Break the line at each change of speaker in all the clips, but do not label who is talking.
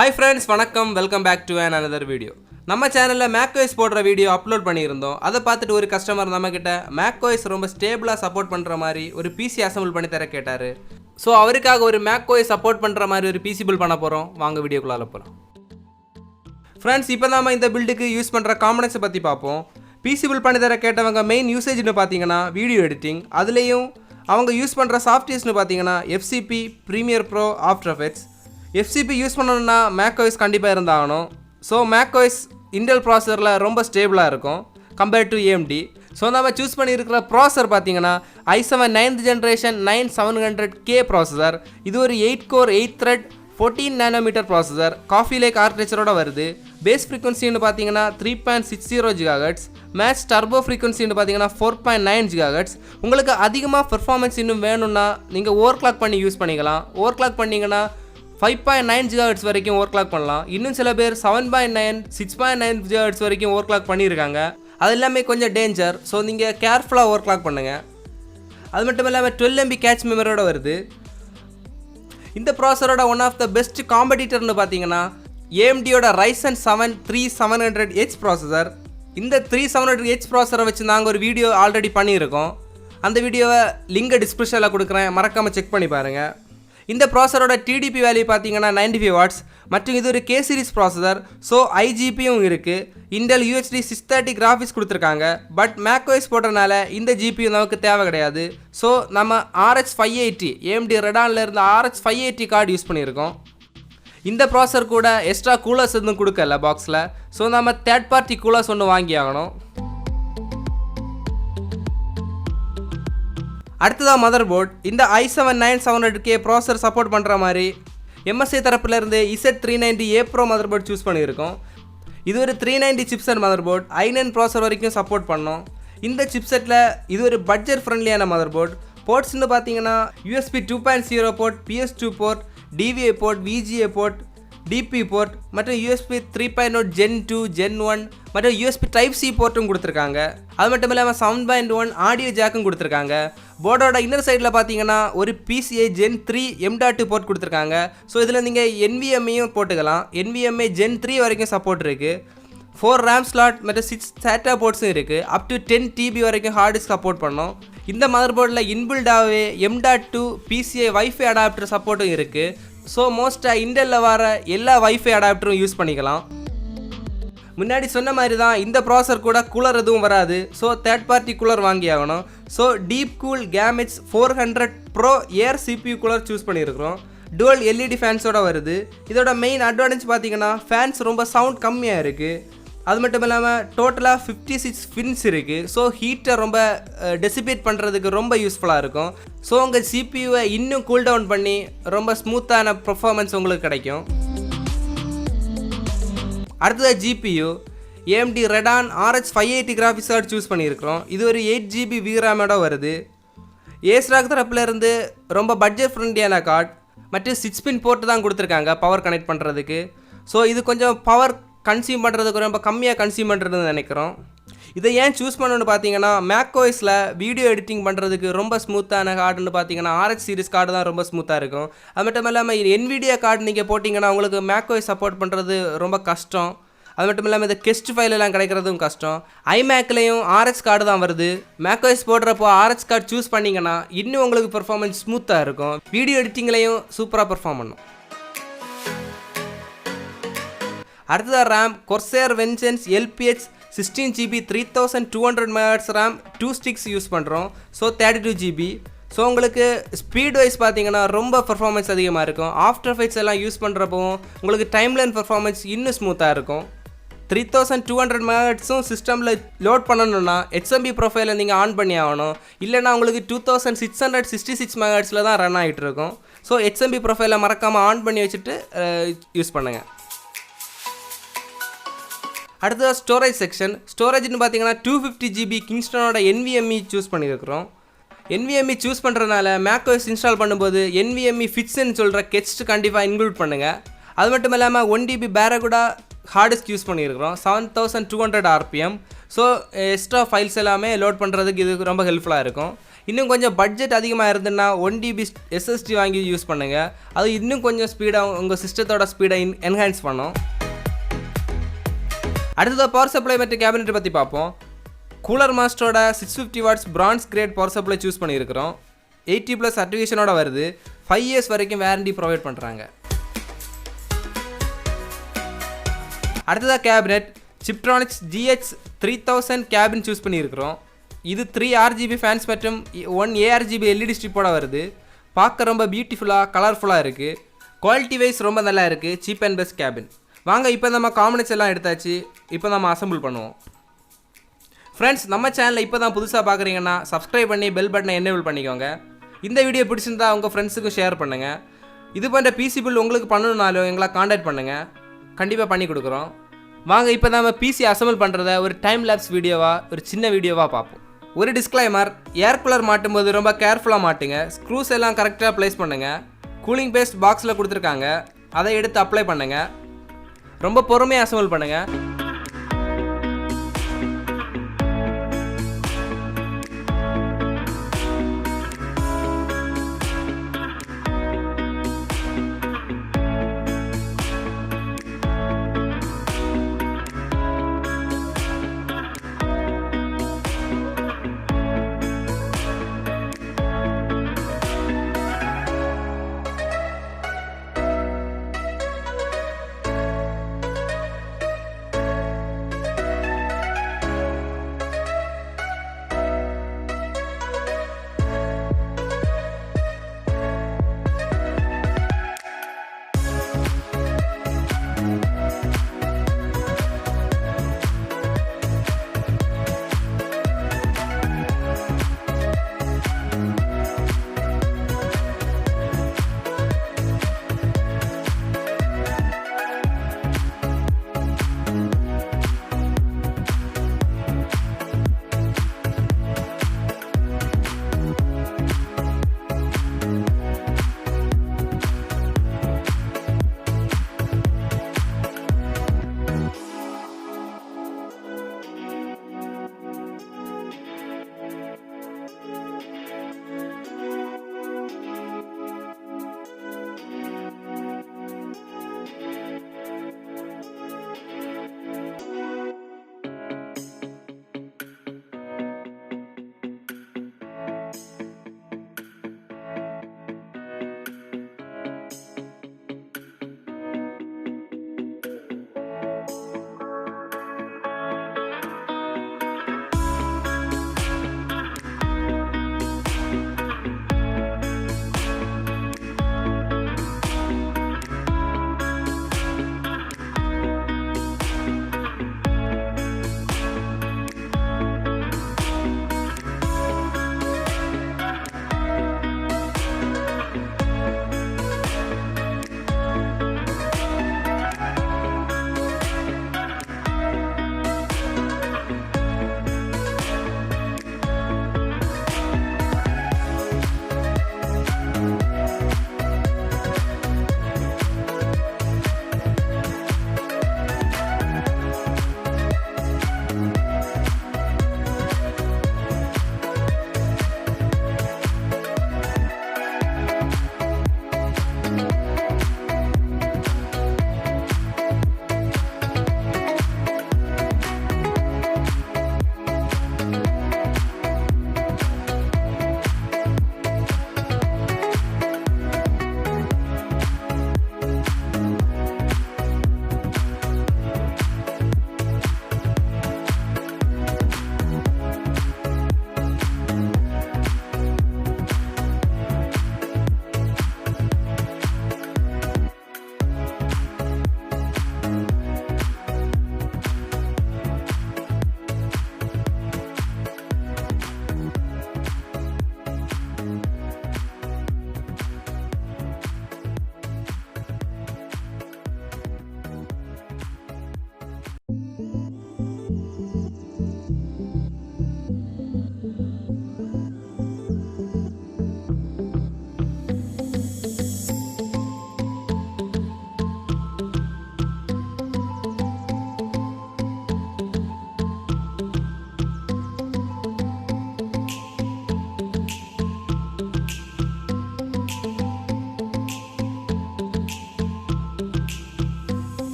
Hi friends, வணக்கம். Welcome back to another video. நம்ம சேனல்ல macOS போடுற வீடியோ அப்லோட் பண்ணியிருந்தோம். அதை பார்த்துட்டு ஒரு கஸ்டமர் நம்ம கிட்ட macOS ரொம்ப ஸ்டேபிளா சப்போர்ட் பண்ற மாதிரி ஒரு PC அசெம்பிள் பண்ணி தர கேட்டாரு. சோ அவருக்காக ஒரு macOS சப்போர்ட் பண்ற மாதிரி ஒரு PC பில்ட் பண்ண போறோம். வாங்க வீடியோக்குள்ள போலாம். ஃப்ரெண்ட்ஸ், இப்போ நாம இந்த பில்டுக்கு யூஸ் பண்ற காம்போனன்ட்ஸ் பத்தி பாப்போம். PC பில்ட் பண்ணி தர கேட்டவங்க மெயின் யூசேஜ்னு பாத்தீங்கன்னா வீடியோ எடிட்டிங், அதுலயும் அவங்க யூஸ் பண்ற சாஃப்ட்வேர்ஸ்னு பாத்தீங்கன்னா FCP, Premiere Pro, After Effects. FCP use பண்ணணும்னா macOS கண்டிப்பாக இருந்தாகணும். ஸோ macOS இன்டெல் ப்ராசரில் ரொம்ப ஸ்டேபிளாக இருக்கும் கம்பேர்ட் டு AMD. ஸோ நம்ம சூஸ் பண்ணியிருக்கிற ப்ராசர் பார்த்தீங்கன்னா i7 9th generation 9700K processor. இது ஒரு 8 core 8 thread 14 nm processor. Coffee lake ஆர்கிடெக்சரோட வருது. பேஸ் ஃப்ரீக்வன்சின்னு பார்த்தீங்கன்னா 3.60 GHz. மேட்ச் டர்போ ஃப்ரீக்வன்சின்னு பார்த்தீங்கன்னா 4.9 GHz. உங்களுக்கு அதிகமாக பெர்ஃபார்மன்ஸ் இன்னும் வேணும்னா நீங்கள் ஓவர் கிளாக் பண்ணி யூஸ் பண்ணிக்கலாம். ஓவர் கிளாக் பண்ணிங்கன்னா 5.9 GHz வரைக்கும் ஓவர் கிளாக் பண்ணலாம். இன்னும் சில பேர் 7.9 6.9 GHz வரைக்கும் ஓவர் கிளாக் பண்ணியிருக்காங்க. அது எல்லாமே கொஞ்சம் டேஞ்சர். ஸோ நீங்கள் கேர்ஃபுல்லாக ஓவர் கிளாக் பண்ணுங்கள். அது மட்டும் இல்லாமல் 12 MB கேட்ச் மெமரியோட வருது. இந்த ப்ராசரோட ஒன் ஆஃப் த பெஸ்ட் காம்படிட்டர்னு பார்த்தீங்கன்னா AMDயோட Ryzen 7 3700H ப்ராசஸர். இந்த 3700H ப்ராசரை வச்சு நாங்கள் ஒரு வீடியோ ஆல்ரெடி பண்ணியிருக்கோம். அந்த வீடியோவை லிங்கை டிஸ்கிரிப்ஷனில் கொடுக்குறேன், மறக்காமல் செக் பண்ணி பாருங்கள். இந்த ப்ராசரோட TDP வேல்யூ பார்த்தீங்கன்னா 95 வாட்ஸ் மற்றும் இது ஒரு K சீரிஸ் ப்ராசஸர். ஸோ IGPயும் இருக்குது. இன்டெல் UHD 630 கிராஃபிக்ஸ் கொடுத்துருக்காங்க. பட் macOS போடுறதுனால இந்த GPU நமக்கு தேவை கிடையாது. ஸோ நம்ம RX 580 AMD ரெடானில் இருந்த RX 580 கார்டு யூஸ் பண்ணியிருக்கோம். இந்த ப்ராசர் கூட எக்ஸ்ட்ரா கூலர்ஸ் எதுவும் கொடுக்கல பாக்ஸில். ஸோ நம்ம தேர்ட் பார்ட்டி கூலர்ஸ் ஒன்று வாங்கி ஆகணும். அடுத்ததாக மதர் போர்ட். இந்த i7 9700K ப்ராசர் சப்போர்ட் பண்ணுற மாதிரி MSI தரப்புலேருந்து Z390A Pro mother board choose பண்ணியிருக்கோம். இது ஒரு 390 சிப்செட் மதர் போர்ட். i9 ப்ராசர் வரைக்கும் சப்போர்ட் பண்ணோம். இந்த சிப்செட்டில் இது ஒரு பட்ஜெட் ஃப்ரெண்ட்லியான மதர் போர்ட். போர்ட்ஸ்னு பார்த்தீங்கன்னா USB 2.0 port, PS2 port, DVI port, VGA port, DP port மற்றும் USB 3.0 Gen 2, Gen 1 மற்றும் USB Type-C போர்ட்டும் கொடுத்துருக்காங்க. அது மட்டும் இல்லாமல் 7.1 ஆடியோ ஜாக்கும் கொடுத்துருக்காங்க. போர்டோட இன்னர் சைடில் பார்த்தீங்கன்னா ஒரு PCI Gen 3 M.2 போர்ட் கொடுத்துருக்காங்க. ஸோ இதில் நீங்கள் NVMeயும் போட்டுக்கலாம். NVMe Gen 3 வரைக்கும் சப்போர்ட் இருக்குது. 4 RAM ஸ்லாட் மற்றும் 6 SATA போர்ட்ஸும் இருக்குது. அப் டு 10 TB வரைக்கும் ஹார்ட் டிஸ்க் சப்போர்ட் பண்ணோம். இந்த மதர் போர்டில் இன்பில்டாகவே M.2 PCI வைஃபை அடாப்டர் சப்போர்ட்டும் இருக்குது. ஸோ மோஸ்ட்டாக இன்டெல்லில் வர எல்லா வைஃபை அடாப்டரும் யூஸ் பண்ணிக்கலாம். முன்னாடி சொன்ன மாதிரி தான் இந்த ப்ராசர் கூட கூலர் எதுவும் வராது. ஸோ தேர்ட் பார்ட்டி கூலர் வாங்கி ஆகணும். So deep cool gametes 400 Pro ஏர் CPU கூலர் சூஸ் பண்ணியிருக்கிறோம். டுவல் LED ஃபேன்ஸோட வருது. இதோட மெயின் அட்வான்டேஜ் பார்த்தீங்கன்னா ஃபேன்ஸ் ரொம்ப சவுண்ட் கம்மியாக இருக்குது. அது மட்டும் இல்லாமல் டோட்டலாக 56 ஃபின்ஸ் இருக்குது. ஸோ ஹீட்டை ரொம்ப டெசிபேட் பண்ணுறதுக்கு ரொம்ப யூஸ்ஃபுல்லாக இருக்கும். ஸோ உங்கள் CPUவை இன்னும் கூல் டவுன் பண்ணி ரொம்ப ஸ்மூத்தான பர்ஃபார்மன்ஸ் உங்களுக்கு கிடைக்கும். அடுத்ததாக GPU AMD ரெடான் RX 580 graphics card choose பண்ணியிருக்கிறோம். இது ஒரு 8 GB VRAMோட வருது. ஏஸ்ராக் தரப்புலேருந்து ரொம்ப பட்ஜெட் ஃப்ரெண்ட்லியான கார்டு மற்றும் 6 பின் போர்ட்டு தான் கொடுத்துருக்காங்க பவர் கனெக்ட் பண்ணுறதுக்கு. ஸோ இது கொஞ்சம் பவர் கன்சியூம் பண்ணுறதுக்கு ரொம்ப கம்மியாக கன்சியூம் பண்ணுறதுன்னு நினைக்கிறோம். இதை ஏன் சூஸ் பண்ணணுன்னு பார்த்தீங்கன்னா macOSல வீடியோ எடிட்டிங் பண்ணுறதுக்கு ரொம்ப ஸ்மூத்தான கார்டுன்னு பார்த்தீங்கன்னா RX சீரிஸ் கார்டு தான் ரொம்ப ஸ்மூத்தாக இருக்கும். அது மட்டும் இல்லாமல் NVIDIA கார்டு நீங்கள் போட்டிங்கன்னா உங்களுக்கு macOS சப்போர்ட் பண்ணுறது ரொம்ப கஷ்டம். அது மட்டும் இல்லாமல் இந்த கெஸ்ட் ஃபைல் எல்லாம் கிடைக்கிறதும் கஷ்டம். iMacலேயும் RX கார்டு தான் வருது. macOS போடுறப்போ RX கார்டு சூஸ் பண்ணிங்கன்னா இன்னும் உங்களுக்கு பெர்ஃபார்மன்ஸ் ஸ்மூத்தாக இருக்கும். வீடியோ எடிட்டிங்லேயும் சூப்பராக பெர்ஃபார்ம் பண்ணும். அடுத்ததாக RAM Corsair Vengeance LPH 16 GB 3200 MHz RAM 2 sticks use பண்ணுறோம். So 32 GB. ஸோ உங்களுக்கு ஸ்பீட் வைஸ் பார்த்தீங்கன்னா ரொம்ப பெர்ஃபார்மன்ஸ் அதிகமாக இருக்கும். ஆஃப்டர் எஃபெக்ட்ஸ் எல்லாம் யூஸ் பண்ணுறப்போ உங்களுக்கு டைம்லைன் பெர்ஃபார்மன்ஸ் இன்னும் ஸ்மூத்தாக இருக்கும். 3200 MHzம் சிஸ்டமில் லோட் பண்ணணும்னா HMB ப்ரொஃபைலை நீங்கள் ஆன் பண்ணி ஆகணும். இல்லைனா உங்களுக்கு 2666 MHzல தான் ரன் ஆகிட்டு இருக்கும். ஸோ HMB ப்ரொஃபைலை மறக்காமல் ஆன் பண்ணி வச்சுட்டு யூஸ் பண்ணுங்கள். அடுத்ததாக ஸ்டோரேஜ் செக்ஷன். ஸ்டோரேஜ்னு பார்த்தீங்கன்னா 250 GB கிங்ஸ்டனோட NVMe சூஸ் பண்ணியிருக்கிறோம். NVMe சூஸ் பண்ணுறதுனால macOS இன்ஸ்டால் பண்ணும்போது NVMe ஃபிட்ஸ்ன்னு சொல்கிற கெஸ்ட் கண்டிப்பாக இன்க்ளூட் பண்ணுங்கள். அது மட்டும் இல்லாமல் 1 TB பேரகுடா ஹார்ட் டிஸ்க் யூஸ் பண்ணியிருக்கிறோம். 7200 RPM. ஸோ எக்ஸ்ட்ரா ஃபைல்ஸ் எல்லாமே லோட் பண்ணுறதுக்கு இது ரொம்ப ஹெல்ப்ஃபுல்லாக இருக்கும். இன்னும் கொஞ்சம் பட்ஜெட் அதிகமாக இருந்துன்னா 1 TB SSD வாங்கி யூஸ் பண்ணுங்கள். அது இன்னும் கொஞ்சம் ஸ்பீடாக உங்கள் சிஸ்டத்தோட ஸ்பீடை என்ஹான்ஸ் பண்ணும். அடுத்ததாக பவர் சப்ளை மற்றும் கேபினெட் பற்றி பார்ப்போம். கூலர் மாஸ்டரோட 650 watts bronze grade power supply choose பண்ணியிருக்கிறோம். 80+ சர்டிஃபிகேஷனோட வருது. 5 years வரைக்கும் வாரண்டி ப்ரொவைட் பண்ணுறாங்க. அடுத்ததாக கேபினெட் சிப்ட்ரானிக்ஸ் GH3000 கேபின் சூஸ் பண்ணியிருக்கிறோம். இது 3 RGB ஃபேன்ஸ் மற்றும் 1 ARGB LED ஸ்ட்ரிப்போட வருது. பார்க்க ரொம்ப பியூட்டிஃபுல்லாக கலர்ஃபுல்லாக இருக்குது. குவாலிட்டி வைஸ் ரொம்ப நல்லா இருக்குது. Cheap and best cabin. வாங்க இப்போ நம்ம காம்பனன்ட்ஸ் எல்லாம் எடுத்தாச்சு. இப்போ நம்ம அசம்பிள் பண்ணுவோம். ஃப்ரெண்ட்ஸ், நம்ம சேனலில் இப்போ தான் புதுசாக பார்க்குறீங்கன்னா சப்ஸ்கிரைப் பண்ணி பெல் பட்டனை எனேபிள் பண்ணிக்கோங்க. இந்த வீடியோ பிடிச்சிருந்தா உங்கள் ஃப்ரெண்ட்ஸுக்கும் ஷேர் பண்ணுங்கள். இது போன்ற பிசி பில் உங்களுக்கு பண்ணணுன்னாலும் எங்களை காண்டாக்ட் பண்ணுங்கள். கண்டிப்பாக பண்ணி கொடுக்குறோம். வாங்க இப்போ நம்ம பிசி அசம்பிள் பண்ணுறத ஒரு டைம் லேப்ஸ் வீடியோவாக ஒரு சின்ன வீடியோவாக பார்ப்போம். ஒரு டிஸ்க்ளைமர், ஏர் கூலர் மாட்டும்போது ரொம்ப கேர்ஃபுல்லாக மாட்டுங்க. ஸ்க்ரூஸ் எல்லாம் கரெக்டாக ப்ளேஸ் பண்ணுங்கள். கூலிங் பேஸ்ட் பாக்ஸில் கொடுத்துருக்காங்க, அதை எடுத்து அப்ளை பண்ணுங்கள். ரொம்ப பொறுமையாக அசம்பிள் பண்ணுங்கள்.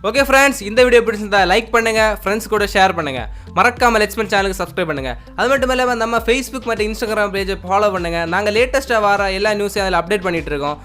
ஓகே ஃப்ரெண்ட்ஸ், இந்த வீடியோ பிடிச்சிருந்தா லைக் பண்ணுங்க, ஃப்ரெண்ட்ஸ் கூட ஷேர் பண்ணுங்க, மறக்காம லெட்ஸ் மென் சேனலுக்கு சப்ஸ்கிரைப் பண்ணுங்க. அது மட்டும் இல்லாமல் நம்ம ஃபேஸ்புக் மற்றும் இன்ஸ்டாகிராம் பேஜை ஃபாலோ பண்ணுங்க. நாங்கள் லேட்டஸ்ட்டாக வர எல்லா நியூஸையும் அதில் அப்டேட் பண்ணிட்டு இருக்கோம்.